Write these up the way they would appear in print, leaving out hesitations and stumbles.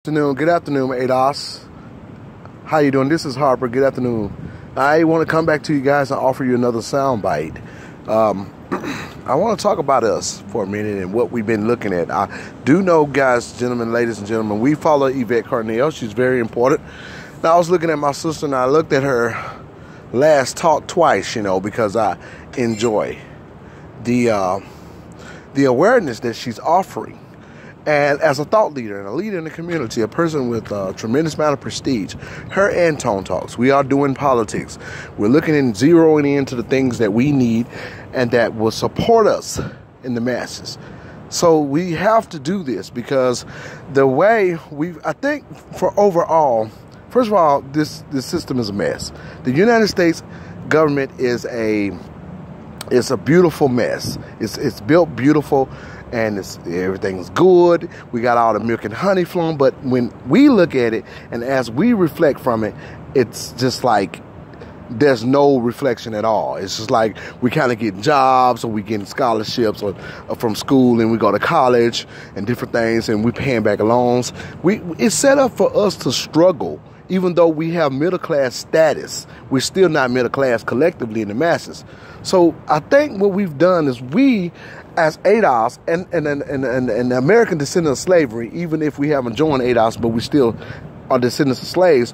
Good afternoon, ADOS. How you doing? This is Harper. Good afternoon. I want to come back to you guys and offer you another sound bite. I want to talk about us for a minute and what we've been looking at. I do know, guys, gentlemen, ladies and gentlemen, we follow Yvette Carnell. She's very important. Now, I was looking at my sister and I looked at her last talk twice, because I enjoy the awareness that she's offering. And as a thought leader and a leader in the community, a person with a tremendous amount of prestige, her and Tone Talks, we are doing politics. We're looking and zeroing into the things that we need and that will support us in the masses. So we have to do this because the way I think for overall, first of all, this system is a mess. The United States government is a beautiful mess. It's built beautiful. And everything's good. We got all the milk and honey flowing. But when we look at it and as we reflect from it, it's just like there's no reflection at all. It's just like we kind of get jobs or we getting scholarships or from school and we go to college and different things and we paying back loans. It's set up for us to struggle. Even though we have middle class status, we're still not middle class collectively in the masses. So I think what we've done is we, as ADOS and the American descendants of slavery, even if we haven't joined ADOS, but we still are descendants of slaves,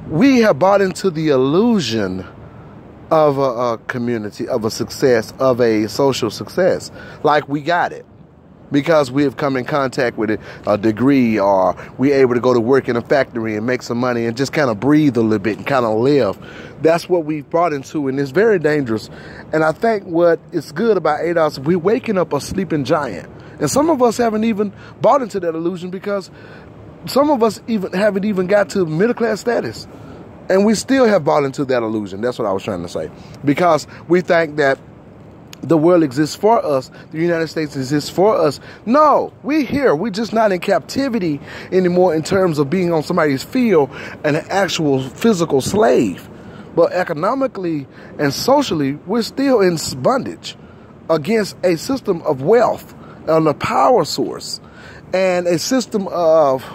we have bought into the illusion of a community, of a success, of a social success. Like we got it. Because we have come in contact with a degree, or we're able to go to work in a factory and make some money and just kind of breathe a little bit and kind of live. That's what we've brought into, and it's very dangerous. And I think what is good about ADOS, we're waking up a sleeping giant. And some of us haven't even bought into that illusion because some of us haven't even got to middle class status. And we still have bought into that illusion. That's what I was trying to say. Because we think that the world exists for us. The United States exists for us. No, we're here. We're just not in captivity anymore in terms of being on somebody's field and an actual physical slave. But economically and socially, we're still in bondage against a system of wealth and a power source and a system of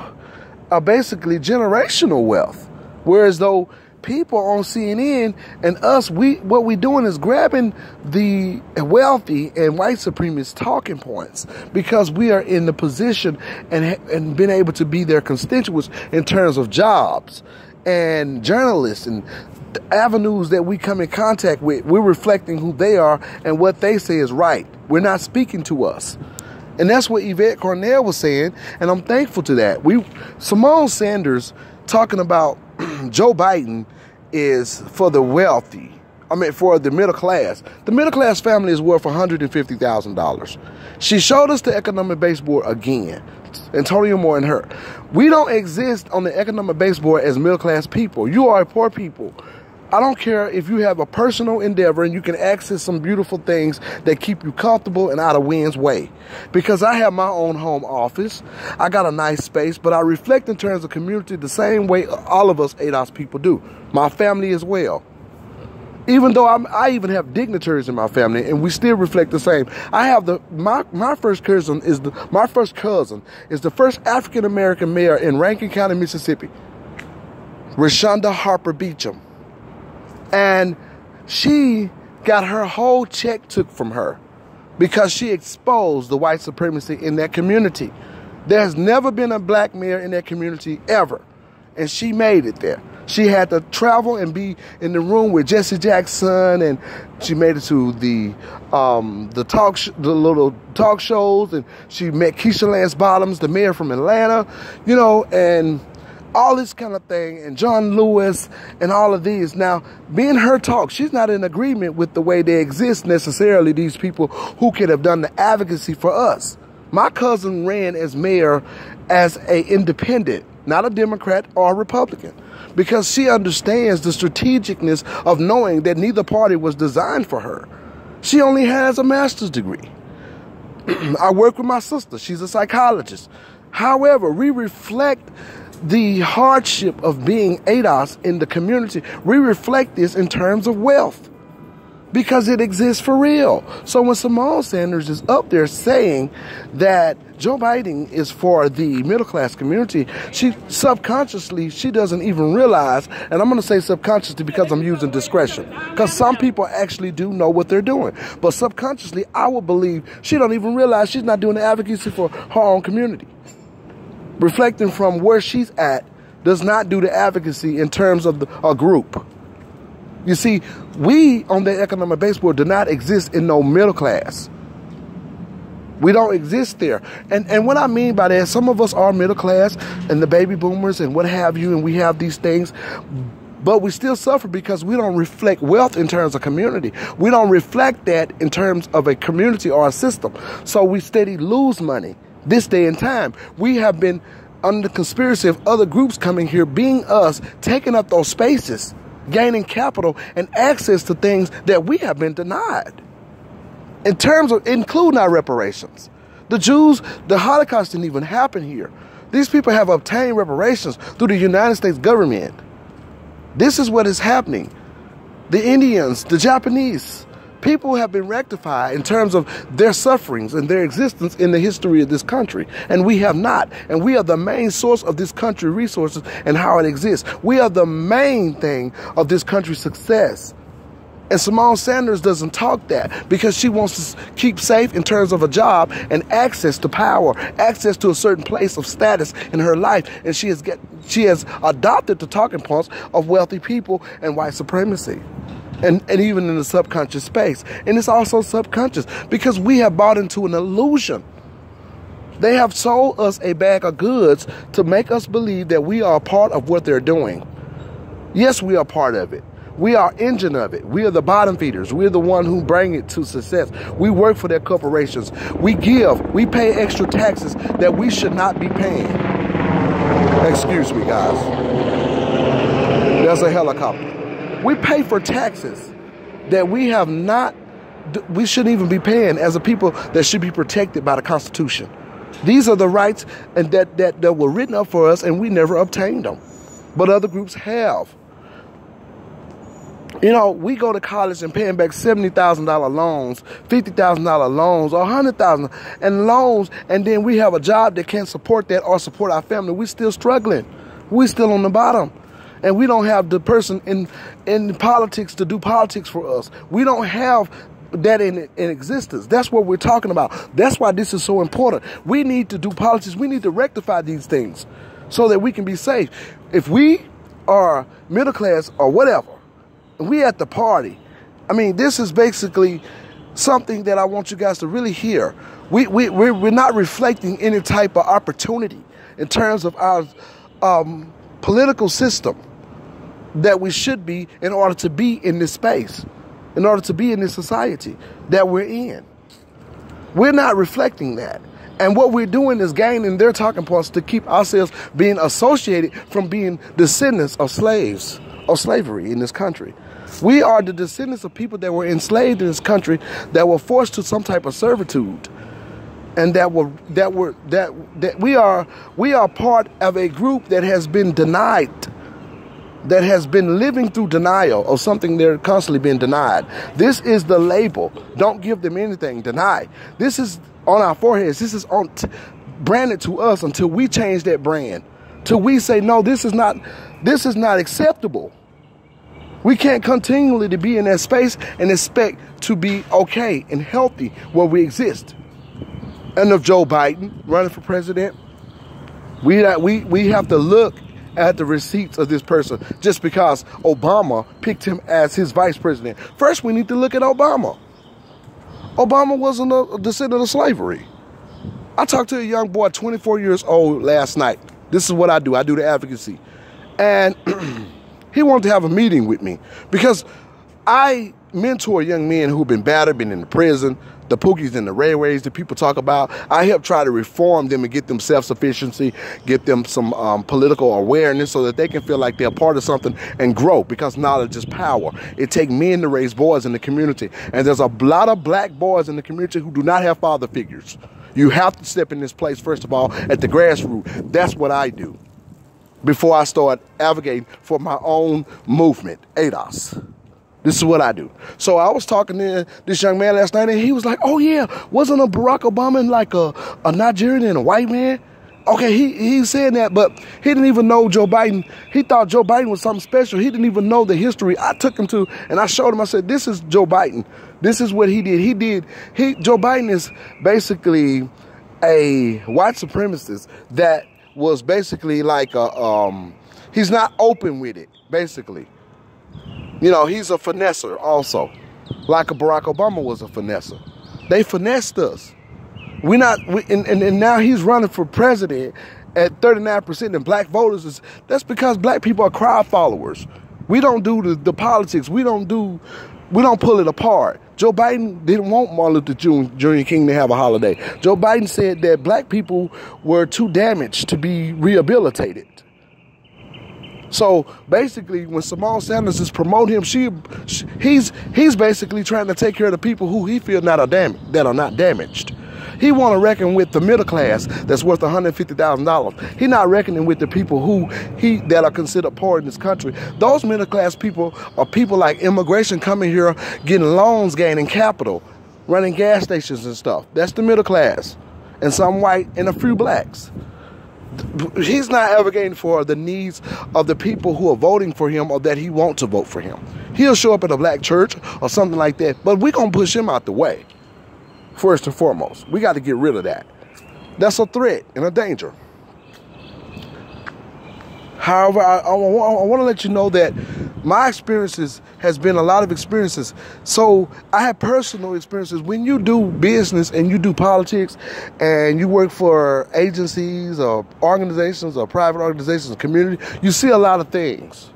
basically generational wealth. Whereas though people on CNN and us, what we're doing is grabbing the wealthy and white supremacist talking points because we are in the position and been able to be their constituents in terms of jobs and journalists and the avenues that we come in contact with. We're reflecting who they are and what they say is right. We're not speaking to us. And that's what Yvette Carnell was saying, and I'm thankful to that. Simone Sanders talking about Joe Biden is for the wealthy. For the middle class. The middle class family is worth $150,000. She showed us the economic baseboard again. Antonio Moore and her. We don't exist on the economic baseboard as middle class people. You are a poor people. I don't care if you have a personal endeavor and you can access some beautiful things that keep you comfortable and out of wind's way. Because I have my own home office. I got a nice space, but I reflect in terms of community the same way all of us ADOS people do. My family as well. Even though I even have dignitaries in my family and we still reflect the same. I have my first cousin is the first African American mayor in Rankin County, Mississippi. Rashonda Harper Beecham. And she got her whole check took from her because she exposed the white supremacy in that community. There's never been a black mayor in that community ever. And she made it there. She had to travel and be in the room with Jesse Jackson, and she made it to the little talk shows, and she met Keisha Lance Bottoms, the mayor from Atlanta, and all this kind of thing, and John Lewis, and all of these. Now, being her talk, she's not in agreement with the way they exist necessarily, these people who could have done the advocacy for us. My cousin ran as mayor as an independent, not a Democrat or a Republican, because she understands the strategicness of knowing that neither party was designed for her. She only has a master's degree. I work with my sister. She's a psychologist. However, we reflect the hardship of being ADOS in the community. We reflect this in terms of wealth. because it exists for real. So when Simone Sanders is up there saying that Joe Biden is for the middle class community, she doesn't even realize, and I'm going to say subconsciously because I'm using discretion, because some people actually do know what they're doing. But subconsciously, I would believe she don't even realize she's not doing the advocacy for her own community. Reflecting from where she's at does not do the advocacy in terms of a group. You see, we on the economic baseboard do not exist in no middle class. We don't exist there. And what I mean by that, some of us are middle class and the baby boomers and what have you, and we have these things, but we still suffer because we don't reflect wealth in terms of community. We don't reflect that in terms of a community or a system. So we steady lose money this day and time. We have been under the conspiracy of other groups coming here, being us, taking up those spaces, gaining capital and access to things that we have been denied. In terms of including our reparations. The Jews, the Holocaust didn't even happen here. These people have obtained reparations through the United States government. This is what is happening. The Indians, the Japanese, people have been rectified in terms of their sufferings and their existence in the history of this country. And we have not. And we are the main source of this country's resources and how it exists. We are the main thing of this country's success. And Simone Sanders doesn't talk that because she wants to keep safe in terms of a job and access to power, access to a certain place of status in her life. And she has adopted the talking points of wealthy people and white supremacy. And even in the subconscious space. And it's also subconscious because we have bought into an illusion. They have sold us a bag of goods to make us believe that we are a part of what they're doing. Yes, we are part of it. We are engine of it. We are the bottom feeders. We're the one who bring it to success. We work for their corporations. We give. We pay extra taxes that we should not be paying. Excuse me, guys. There's a helicopter. We pay for taxes that we shouldn't even be paying as a people that should be protected by the Constitution. These are the rights and that were written up for us, and we never obtained them. But other groups have. You know, we go to college and paying back $70,000 loans, $50,000 loans, or $100,000 and loans, and then we have a job that can't support that or support our family. We're still struggling. We're still on the bottom. And we don't have the person in politics to do politics for us. We don't have that in existence. That's what we're talking about. That's why this is so important. We need to do politics. We need to rectify these things so that we can be safe. If we are middle class or whatever, we at the party. I mean, this is basically something that I want you guys to really hear. We're not reflecting any type of opportunity in terms of our political system that we should be in order to be in this space, in order to be in this society that we're in. We're not reflecting that. And what we're doing is gaining their talking points to keep ourselves being associated from being descendants of slaves, of slavery in this country. We are the descendants of people that were enslaved in this country, that were forced to some type of servitude, and we are part of a group that has been denied, that has been living through denial of something they're constantly being denied. This is the label. Don't give them anything. Deny. This is on our foreheads. This is branded to us until we change that brand. Till we say, no, this is not acceptable. We can't continually to be in that space and expect to be okay and healthy where we exist. And if Joe Biden running for president, we have to look at the receipts of this person just because Obama picked him as his vice president. First, we need to look at Obama. Obama wasn't a descendant of slavery. I talked to a young boy, 24 years old, last night. This is what I do. I do the advocacy. And he wanted to have a meeting with me because I mentor young men who've been battered, been in the prison, the Pookies and the Ray Rays that people talk about. I help try to reform them and get them self-sufficiency, get them some political awareness so that they can feel like they're part of something and grow, because knowledge is power. It takes men to raise boys in the community. And there's a lot of black boys in the community who do not have father figures. You have to step in this place, first of all, at the grassroots. That's what I do before I start advocating for my own movement, ADOS. This is what I do. So I was talking to this young man last night, and he was like, oh, yeah, wasn't a Barack Obama like a Nigerian and a white man? Okay, he's saying that, but he didn't even know Joe Biden. He thought Joe Biden was something special. He didn't even know the history. I took him to, and I showed him, I said, this is Joe Biden. This is what he did. Joe Biden is basically a white supremacist that was basically like he's not open with it, basically. You know, he's a finesser also, like a Barack Obama was a finesser. They finessed us. And now he's running for president at 39%, and black voters that's because black people are crowd followers. We don't do the politics. We don't pull it apart. Joe Biden didn't want Martin Luther Jr. King to have a holiday. Joe Biden said that black people were too damaged to be rehabilitated. So basically, when Simone Sanders is promoting him, he's basically trying to take care of the people who he feels that are not damaged. He want to reckon with the middle class that's worth $150,000. He's not reckoning with the people that are considered poor in this country. Those middle class people are people like immigration coming here, getting loans, gaining capital, running gas stations and stuff. That's the middle class, and some white and a few blacks. He's not advocating for the needs of the people who are voting for him or that he wants to vote for him. He'll show up at a black church or something like that, but we're going to push him out the way. First and foremost, we got to get rid of that. That's a threat and a danger. However, I want to let you know that my experiences has been a lot of experiences. So I have personal experiences. When you do business and you do politics and you work for agencies or organizations or private organizations or community, you see a lot of things.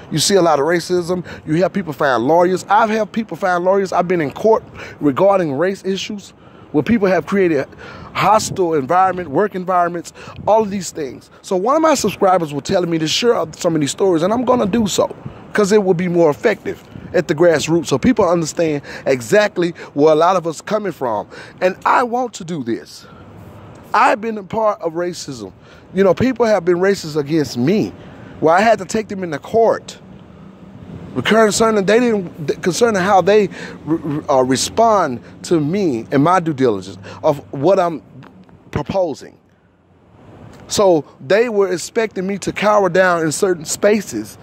You see a lot of racism. You help people find lawyers. I've helped people find lawyers. I've been in court regarding race issues where people have created hostile environment, work environments, all of these things. So one of my subscribers was telling me to share some of these stories, and I'm going to do so because it will be more effective at the grassroots so people understand exactly where a lot of us coming from. And I want to do this. I've been a part of racism. You know, people have been racist against me, where I had to take them into court concerning how they respond to me and my due diligence of what I'm proposing. So they were expecting me to cower down in certain spaces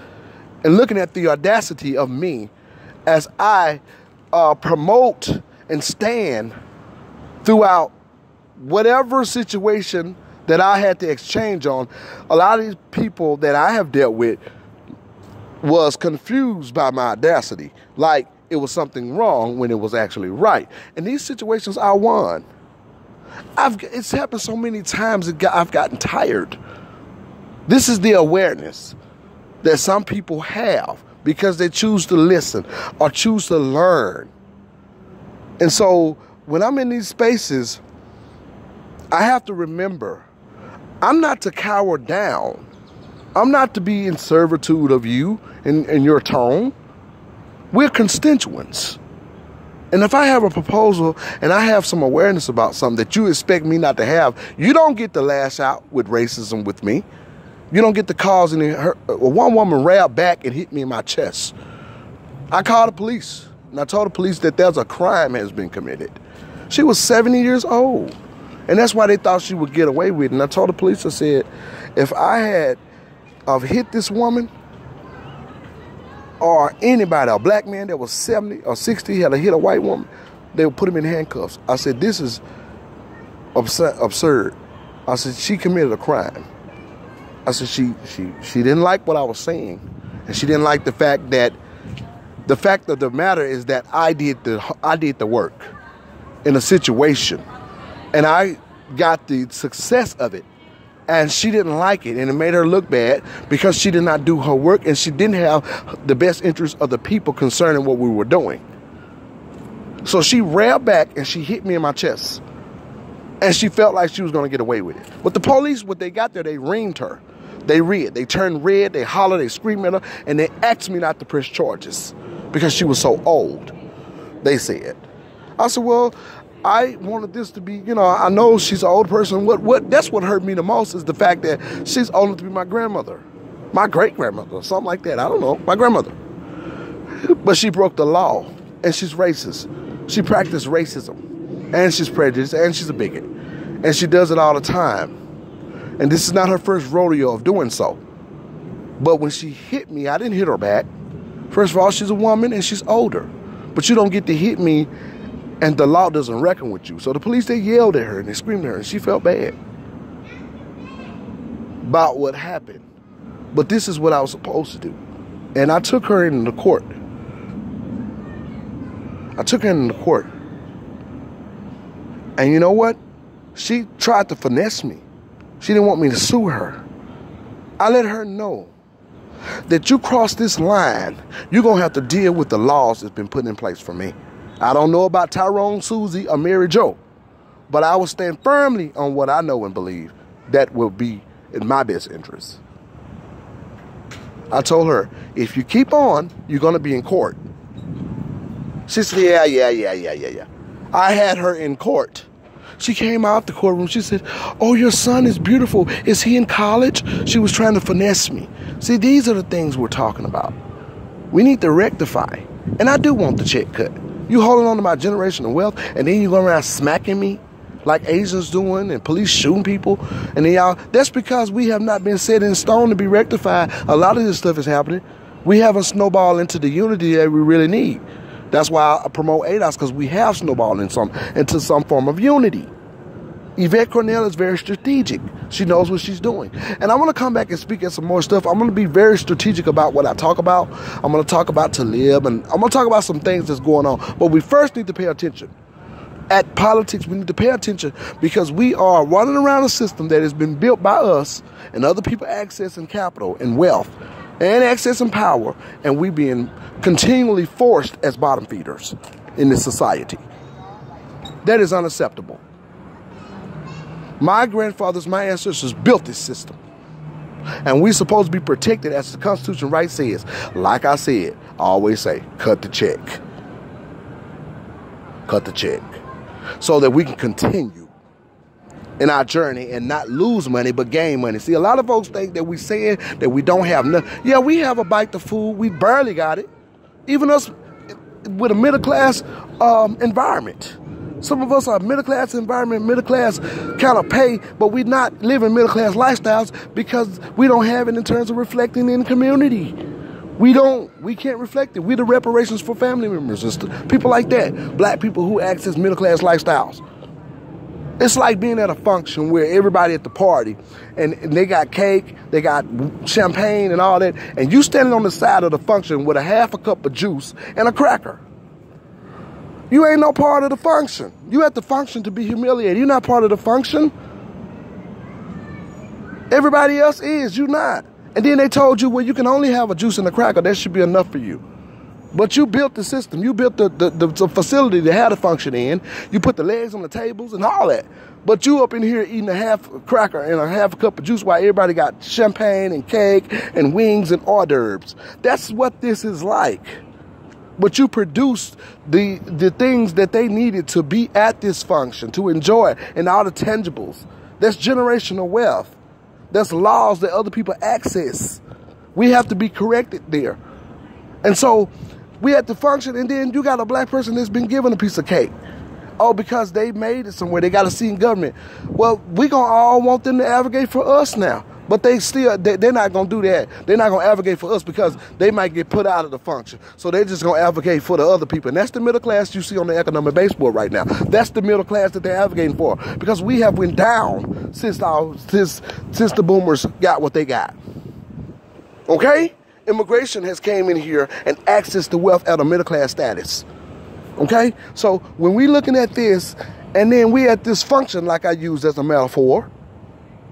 and looking at the audacity of me as I promote and stand throughout whatever situation that I had to exchange on. A lot of these people that I have dealt with was confused by my audacity, like it was something wrong when it was actually right. In these situations, I won. It's happened so many times that I've gotten tired. This is the awareness that some people have because they choose to listen or choose to learn. And so when I'm in these spaces, I have to remember, I'm not to cower down. I'm not to be in servitude of you and your tone. We're constituents. And if I have a proposal and I have some awareness about something that you expect me not to have, you don't get to lash out with racism with me. You don't get to cause any hurt. One woman railed back and hit me in my chest. I called the police, and I told the police that there's a crime has been committed. She was 70 years old, and that's why they thought she would get away with it. And I told the police, I said, if I had hit this woman or anybody, a black man that was 70 or 60 had hit a white woman, they would put him in handcuffs. I said, this is absurd. I said, she committed a crime. I said, she didn't like what I was saying, and she didn't like the fact of the matter is that I did the work in a situation, and I got the success of it, and she didn't like it, and it made her look bad because she did not do her work, and she didn't have the best interest of the people concerning what we were doing. So she railed back and she hit me in my chest, and she felt like she was going to get away with it. But the police, when they got there, they reamed her. They turned red, they hollered, they screamed at her, and they asked me not to press charges because she was so old, they said. I said, well, I wanted this to be, I know she's an old person. That's what hurt me the most is the fact that she's old enough to be my grandmother, my great-grandmother, or something like that. I don't know, my grandmother. But she broke the law, and she's racist. She practiced racism, and she's prejudiced, and she's a bigot. And she does it all the time. And this is not her first rodeo of doing so. But when she hit me, I didn't hit her back. First of all, she's a woman, and she's older. But you don't get to hit me, and the law doesn't reckon with you. So the police, they yelled at her, and they screamed at her, and she felt bad about what happened. But this is what I was supposed to do. And I took her into the court. And you know what? She tried to finesse me. She didn't want me to sue her. I let her know that you cross this line, you're going to have to deal with the laws that's been put in place for me. I don't know about Tyrone, Susie, or Mary Jo, but I will stand firmly on what I know and believe that will be in my best interest. I told her, if you keep on, you're going to be in court. She said, yeah. I had her in court. She came out the courtroom. She said, oh, your son is beautiful. Is he in college? She was trying to finesse me. See, these are the things we're talking about. We need to rectify. And I do want the check cut. You holding on to my generational wealth, and then you go around smacking me like Asians doing, and police shooting people. And then y'all, that's because we have not been set in stone to be rectified. A lot of this stuff is happening. We haven't snowballed into the unity that we really need. That's why I promote ADOS, because we have snowballed into some form of unity. Yvette Cornell is very strategic. She knows what she's doing. And I want to come back and speak at some more stuff. I'm going to be very strategic about what I talk about. I'm going to talk about Talib, and I'm going to talk about some things that's going on. But we first need to pay attention. At politics, we need to pay attention, because we are running around a system that has been built by us and other people accessing capital and wealth and accessing power, and we being continually forced as bottom feeders in this society. That is unacceptable. My grandfathers, my ancestors built this system, and we're supposed to be protected, as the Constitution right says. Like I said, I always say, cut the check. Cut the check, so that we can continue in our journey and not lose money but gain money. See, a lot of folks think that we saying that we don't have nothing. Yeah, we have a bite to food. We barely got it. Even us with a middle class environment. Some of us are middle class environment, middle class kind of pay, but we're not living middle class lifestyles because we don't have it in terms of reflecting in the community. We can't reflect it. We're the reparations for family members and people like that. Black people who access middle class lifestyles. It's like being at a function where everybody at the party and they got cake, they got champagne and all that, and you standing on the side of the function with a half a cup of juice and a cracker. You ain't no part of the function. You at the function to be humiliated. You're not part of the function. Everybody else is. You not. And then they told you, well, you can only have a juice and a cracker. That should be enough for you. But you built the system. You built the facility to have a function in. You put the legs on the tables and all that. But you up in here eating a half cracker and a half a cup of juice while everybody got champagne and cake and wings and hors d'oeuvres. That's what this is like. But you produced the things that they needed to be at this function, to enjoy, and all the tangibles. That's generational wealth. That's laws that other people access. We have to be corrected there. And so we at the function, and then you got a black person that's been given a piece of cake. Oh, because they made it somewhere. They got a seat in government. Well, we going to all want them to advocate for us now. But they're not going to do that. They're not going to advocate for us because they might get put out of the function. So they're just going to advocate for the other people. And that's the middle class you see on the economic baseboard right now. That's the middle class that they're advocating for. Because we have went down since the boomers got what they got. Okay? Immigration has came in here and accessed the wealth at a middle class status. Okay? So when we looking at this, and then we at this function, like I used as a metaphor,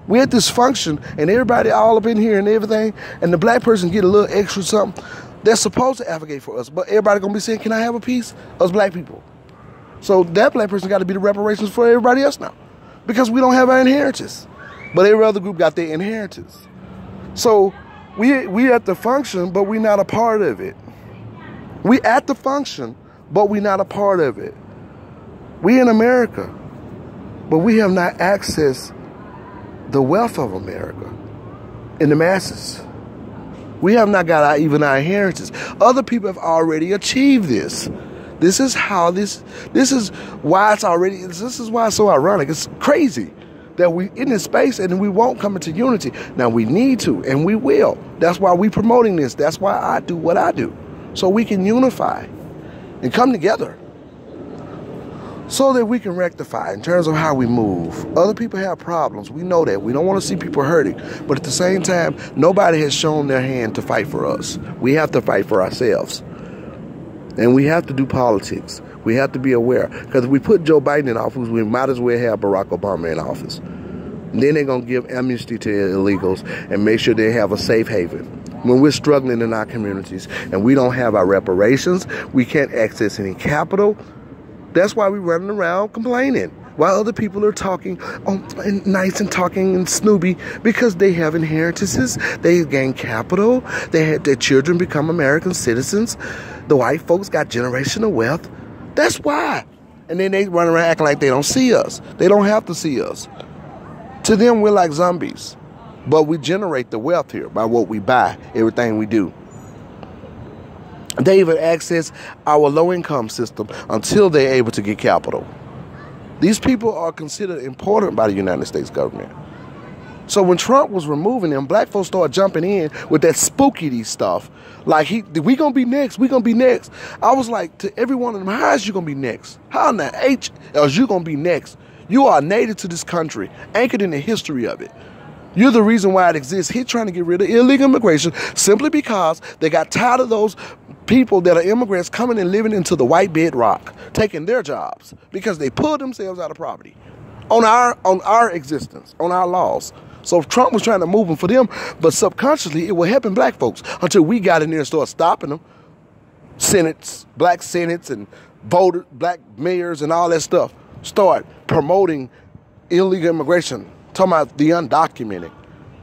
we at this function, and everybody all up in here and everything, and the black person get a little extra something, they're supposed to advocate for us. But everybody going to be saying, can I have a piece? Us black people. So that black person got to be the reparations for everybody else now. Because we don't have our inheritance. But every other group got their inheritance. So we at the function, but we not a part of it. We at the function, but we not a part of it. We in America, but we have not accessed the wealth of America in the masses. We have not got even our inheritance. Other people have already achieved this. This is why it's so ironic. It's crazy that we in this space and we won't come into unity. Now we need to, and we will. That's why we promoting this. That's why I do what I do. So we can unify and come together so that we can rectify in terms of how we move. Other people have problems. We know that. We don't want to see people hurting. But at the same time, nobody has shown their hand to fight for us. We have to fight for ourselves. And we have to do politics. We have to be aware. Because if we put Joe Biden in office, we might as well have Barack Obama in office. And then they're going to give amnesty to illegals and make sure they have a safe haven. When we're struggling in our communities and we don't have our reparations, we can't access any capital. That's why we're running around complaining while other people are talking nice and talking and snoopy because they have inheritances. They gain capital. They had their children become American citizens. The white folks got generational wealth. That's why. And then they run around acting like they don't see us. They don't have to see us. To them, we're like zombies. But we generate the wealth here by what we buy, everything we do. They even access our low-income system until they're able to get capital. These people are considered important by the United States government. So when Trump was removing them, black folks started jumping in with that spooky stuff. Like, we gonna be next, we gonna be next. I was like, to every one of them, how is you gonna be next? How in the H is you gonna be next? You are native to this country, anchored in the history of it. You're the reason why it exists. He's trying to get rid of illegal immigration simply because they got tired of those people that are immigrants coming and living into the white bedrock, taking their jobs because they pulled themselves out of poverty on our existence, on our laws. So Trump was trying to move them for them, but subconsciously it was helping black folks until we got in there and started stopping them. Senates, black senates and voter, black mayors and all that stuff start promoting illegal immigration. Talking about the undocumented.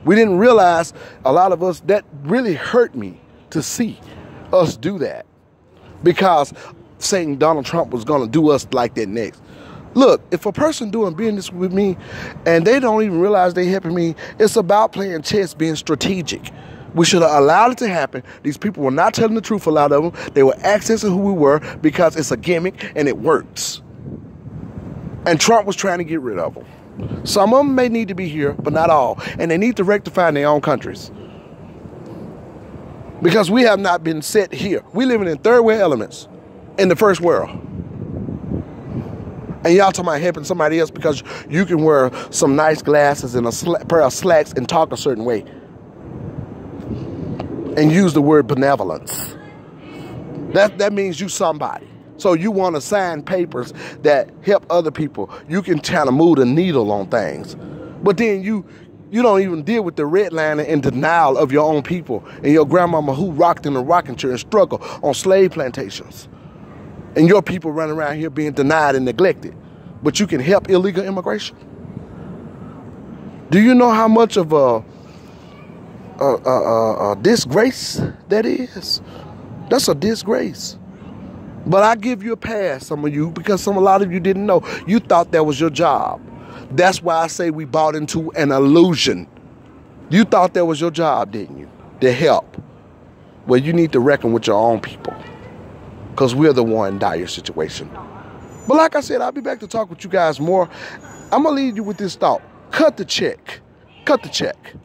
We didn't realize, a lot of us, that really hurt me to see us do that. Because saying Donald Trump was going to do us like that next. Look, if a person doing business with me and they don't even realize they helping me, it's about playing chess, being strategic. We should have allowed it to happen. These people were not telling the truth, a lot of them. They were accessing who we were because it's a gimmick and it works. And Trump was trying to get rid of them. Some of them may need to be here, but not all. And they need to rectify in their own countries. Because we have not been set here. We living in third world elements in the first world. And y'all talking about helping somebody else because you can wear some nice glasses and a pair of slacks and talk a certain way. And use the word benevolence. That means you somebody. So you want to sign papers that help other people. You can kind of move the needle on things. But then you don't even deal with the redlining and denial of your own people and your grandmama who rocked in a rocking chair and struggled on slave plantations. And your people running around here being denied and neglected. But you can help illegal immigration. Do you know how much of a disgrace that is? That's a disgrace. But I give you a pass, some of you, because a lot of you didn't know. You thought that was your job. That's why I say we bought into an illusion. You thought that was your job, didn't you? To help. Well, you need to reckon with your own people. Because we're the one in dire situation. But like I said, I'll be back to talk with you guys more. I'm going to leave you with this thought. Cut the check. Cut the check.